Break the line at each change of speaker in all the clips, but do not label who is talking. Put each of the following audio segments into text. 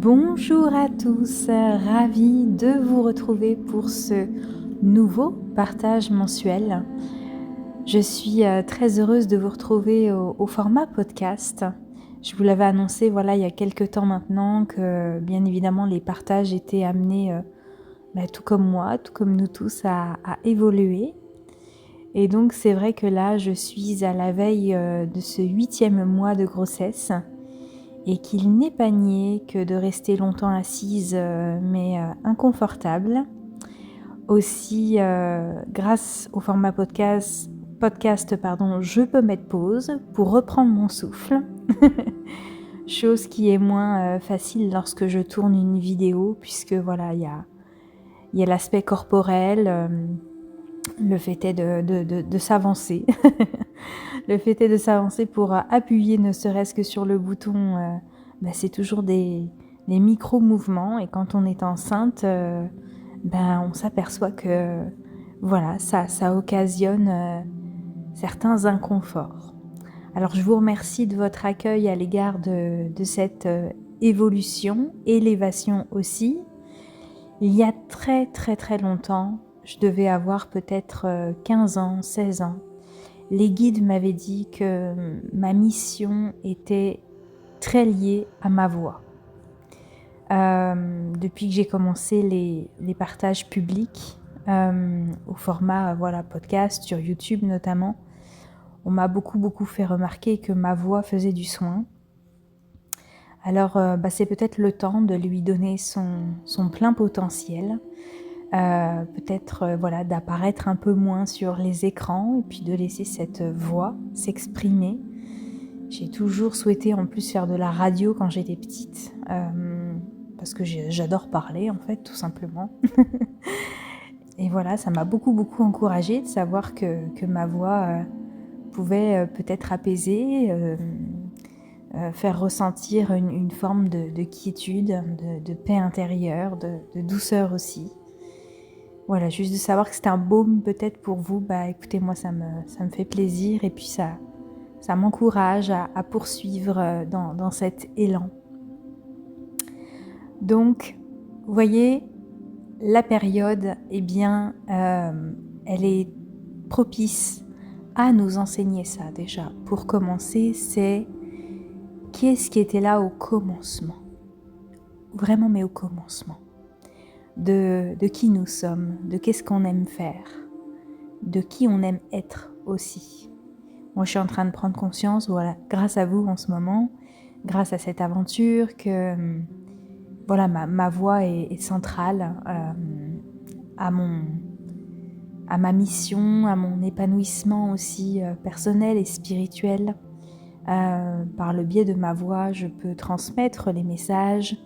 Bonjour à tous, ravie de vous retrouver pour ce nouveau partage mensuel. Je suis très heureuse de vous retrouver au format podcast. Je vous l'avais annoncé il y a quelques temps maintenant que bien évidemment les partages étaient amenés, tout comme moi, tout comme nous tous, à évoluer. Et donc c'est vrai que là je suis à la veille de ce 8e mois de grossesse. Et qu'il n'est pas niais que de rester longtemps assise mais inconfortable. Aussi, grâce au format podcast, je peux mettre pause pour reprendre mon souffle. Chose qui est moins facile lorsque je tourne une vidéo, puisque il y a l'aspect corporel, le fait est de s'avancer. Le fait est de s'avancer pour appuyer ne serait-ce que sur le bouton, c'est toujours des micro-mouvements, et quand on est enceinte, on s'aperçoit que ça occasionne certains inconforts. Alors je vous remercie de votre accueil à l'égard de cette évolution, élévation aussi. Il y a très très très longtemps, je devais avoir peut-être 15 ans, 16 ans, les guides m'avaient dit que ma mission était très liée à ma voix. Depuis que j'ai commencé les partages publics au format podcast sur YouTube notamment, on m'a beaucoup fait remarquer que ma voix faisait du soin. Alors c'est peut-être le temps de lui donner son plein potentiel. Peut-être d'apparaître un peu moins sur les écrans et puis de laisser cette voix s'exprimer. J'ai toujours souhaité en plus faire de la radio quand j'étais petite, parce que j'adore parler en fait, tout simplement. Et voilà, ça m'a beaucoup encouragée de savoir que ma voix pouvait peut-être apaiser, faire ressentir une forme de quiétude, de paix intérieure, de douceur aussi. Voilà, juste de savoir que c'était un baume peut-être pour vous, écoutez, moi ça me fait plaisir, et puis ça m'encourage à poursuivre dans cet élan. Donc, vous voyez, la période, elle est propice à nous enseigner ça déjà. Pour commencer, c'est qu'est-ce qui était là au commencement ? Vraiment, mais au commencement. De qui nous sommes, de qu'est-ce qu'on aime faire, de qui on aime être aussi. Moi, je suis en train de prendre conscience, grâce à vous en ce moment, grâce à cette aventure, que ma voix est centrale à ma mission, à mon épanouissement aussi personnel et spirituel. Par le biais de ma voix, je peux transmettre les messages,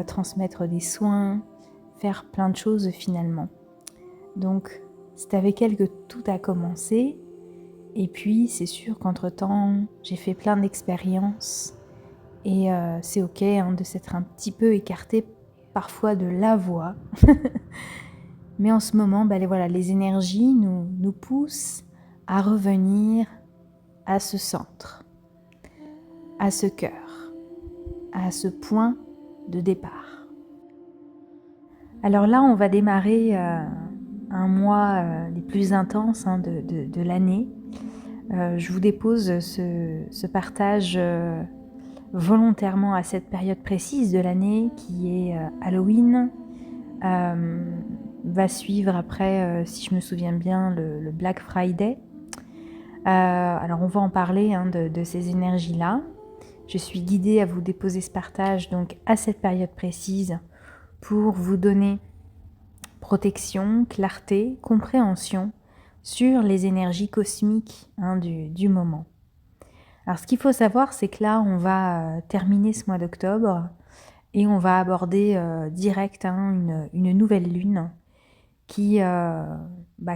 transmettre des soins, faire plein de choses finalement. Donc, c'est avec elle que tout a commencé. Et puis, c'est sûr qu'entre-temps, j'ai fait plein d'expériences. Et c'est ok de s'être un petit peu écarté parfois de la voix. Mais en ce moment, les énergies nous poussent à revenir à ce centre, à ce cœur, à ce point de départ. Alors là, on va démarrer un mois les plus intenses de l'année. Je vous dépose ce partage volontairement à cette période précise de l'année qui est Halloween. Va suivre après, si je me souviens bien, le Black Friday. Alors on va en parler de ces énergies-là. Je suis guidée à vous déposer ce partage donc à cette période précise pour vous donner protection, clarté, compréhension sur les énergies cosmiques du moment. Alors ce qu'il faut savoir, c'est que là on va terminer ce mois d'octobre et on va aborder direct une nouvelle lune qui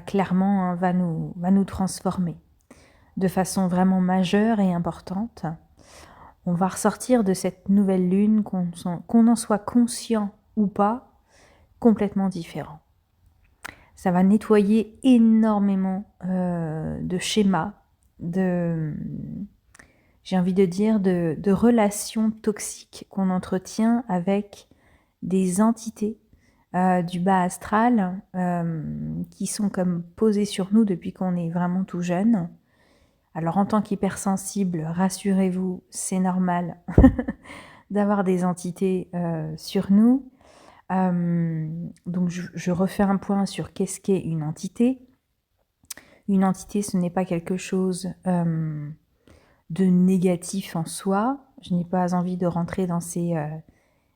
clairement va nous transformer de façon vraiment majeure et importante. On va ressortir de cette nouvelle lune, qu'on en soit conscient ou pas, complètement différent. Ça va nettoyer énormément de schémas, j'ai envie de dire, de relations toxiques qu'on entretient avec des entités du bas astral qui sont comme posées sur nous depuis qu'on est vraiment tout jeune. Alors en tant qu'hypersensible, rassurez-vous, c'est normal d'avoir des entités sur nous. Donc je refais un point sur qu'est-ce qu'est une entité. Une entité, ce n'est pas quelque chose de négatif en soi. Je n'ai pas envie de rentrer dans ces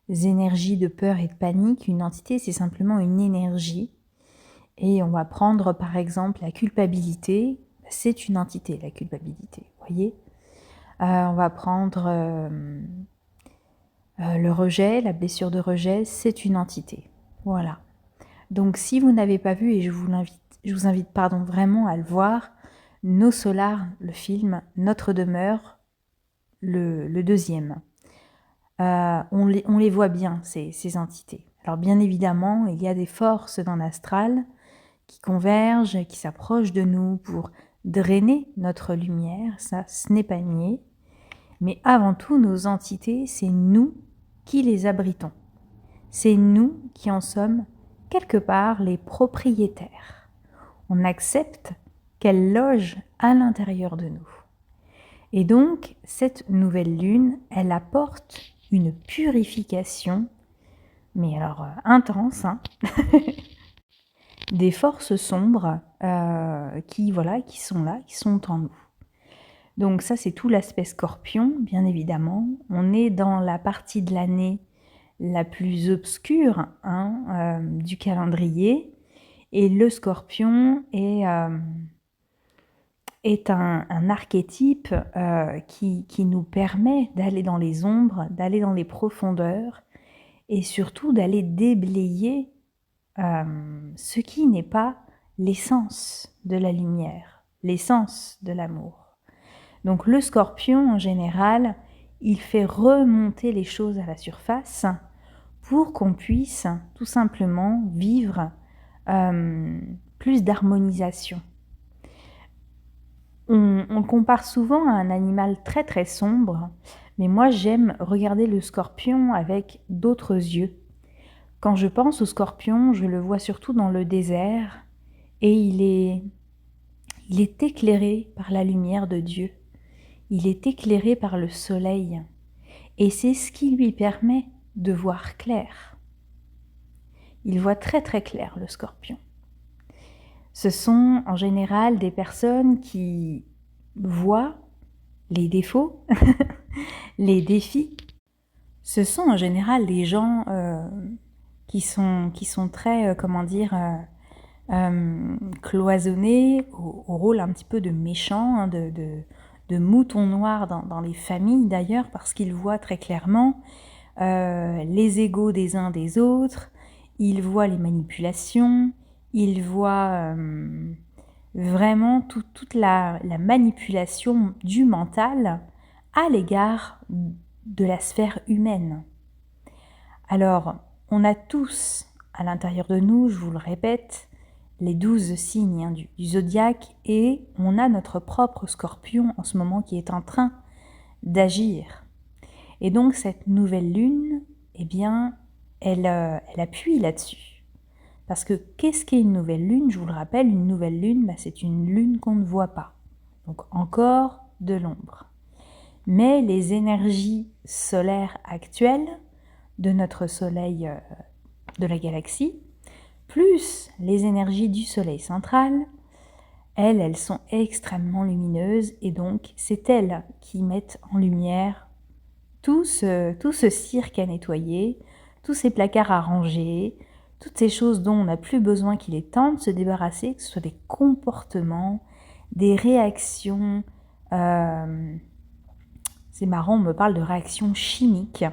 énergies de peur et de panique. Une entité, c'est simplement une énergie. Et on va prendre par exemple la culpabilité. C'est une entité, la culpabilité, vous voyez. On va prendre le rejet, la blessure de rejet, c'est une entité. Voilà. Donc si vous n'avez pas vu, et je vous invite vraiment à le voir, Nos Solars, le film, Notre demeure, le deuxième. On les voit bien, ces entités. Alors bien évidemment, il y a des forces dans l'astral qui convergent, qui s'approchent de nous pour drainer notre lumière, ça, ce n'est pas nié. Mais avant tout, nos entités, c'est nous qui les abritons. C'est nous qui en sommes quelque part les propriétaires. On accepte qu'elles logent à l'intérieur de nous. Et donc, cette nouvelle lune, elle apporte une purification, mais alors intense, hein des forces sombres qui sont là, qui sont en nous. Donc ça, c'est tout l'aspect scorpion, bien évidemment. On est dans la partie de l'année la plus obscure du calendrier. Et le scorpion est un archétype qui nous permet d'aller dans les ombres, d'aller dans les profondeurs et surtout d'aller déblayer ce qui n'est pas l'essence de la lumière, l'essence de l'amour. Donc le scorpion, en général, il fait remonter les choses à la surface pour qu'on puisse tout simplement vivre plus d'harmonisation. On compare souvent à un animal très très sombre, mais moi j'aime regarder le scorpion avec d'autres yeux. Quand je pense au scorpion, je le vois surtout dans le désert et il est éclairé par la lumière de Dieu. Il est éclairé par le soleil et c'est ce qui lui permet de voir clair. Il voit très très clair, le scorpion. Ce sont en général des personnes qui voient les défauts, les défis. Ce sont en général des gens qui sont très, cloisonnés au rôle un petit peu de méchant, de mouton noir dans les familles d'ailleurs, parce qu'ils voient très clairement les égos des uns des autres, ils voient les manipulations, ils voient vraiment toute la manipulation du mental à l'égard de la sphère humaine. Alors, on a tous à l'intérieur de nous, je vous le répète, les 12 signes du zodiaque et on a notre propre scorpion en ce moment qui est en train d'agir. Et donc cette nouvelle lune, eh bien, elle appuie là-dessus. Parce que qu'est-ce qu'est une nouvelle lune? Je vous le rappelle, une nouvelle lune, c'est une lune qu'on ne voit pas. Donc encore de l'ombre. Mais les énergies solaires actuelles de notre soleil de la galaxie, plus les énergies du soleil central, elles sont extrêmement lumineuses et donc c'est elles qui mettent en lumière tout ce cirque à nettoyer, tous ces placards à ranger, toutes ces choses dont on n'a plus besoin, qu'il est temps de se débarrasser, que ce soit des comportements, des réactions. C'est marrant, on me parle de réactions chimiques.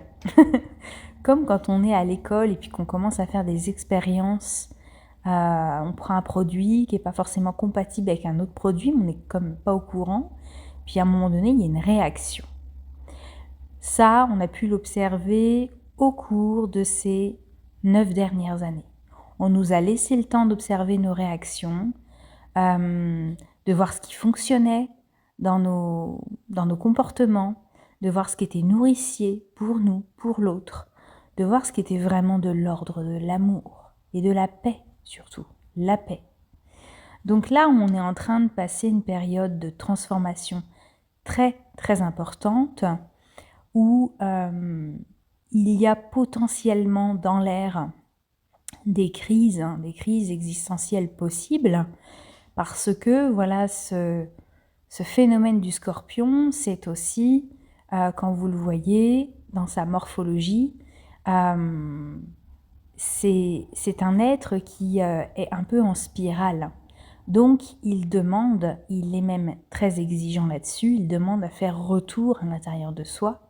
Comme quand on est à l'école et puis qu'on commence à faire des expériences, on prend un produit qui n'est pas forcément compatible avec un autre produit, mais on n'est comme pas au courant. Puis à un moment donné, il y a une réaction. Ça, on a pu l'observer au cours de ces 9 dernières années. On nous a laissé le temps d'observer nos réactions, de voir ce qui fonctionnait, dans nos comportements, de voir ce qui était nourricier pour nous, pour l'autre, de voir ce qui était vraiment de l'ordre de l'amour et de la paix surtout, la paix. Donc là, on est en train de passer une période de transformation très très importante où il y a potentiellement dans l'air des crises existentielles possibles parce que voilà, ce phénomène du scorpion, c'est aussi, quand vous le voyez dans sa morphologie, c'est un être qui est un peu en spirale. Donc il demande, il est même très exigeant là-dessus, il demande à faire retour à l'intérieur de soi.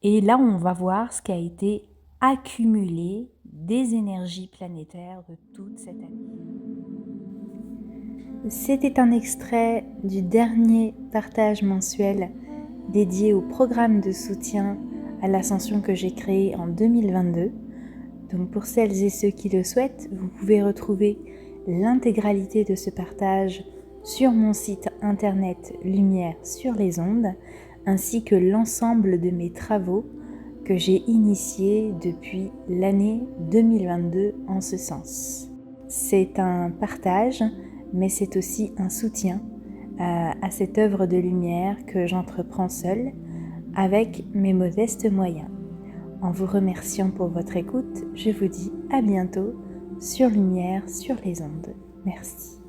Et là, on va voir ce qui a été accumulé des énergies planétaires de toute cette année. C'était un extrait du dernier partage mensuel dédié au programme de soutien à l'ascension que j'ai créé en 2022. Donc pour celles et ceux qui le souhaitent, vous pouvez retrouver l'intégralité de ce partage sur mon site internet Lumière sur les ondes, ainsi que l'ensemble de mes travaux que j'ai initiés depuis l'année 2022 en ce sens. C'est un partage, mais c'est aussi un soutien à cette œuvre de lumière que j'entreprends seule avec mes modestes moyens. En vous remerciant pour votre écoute, je vous dis à bientôt sur Lumière sur les ondes. Merci.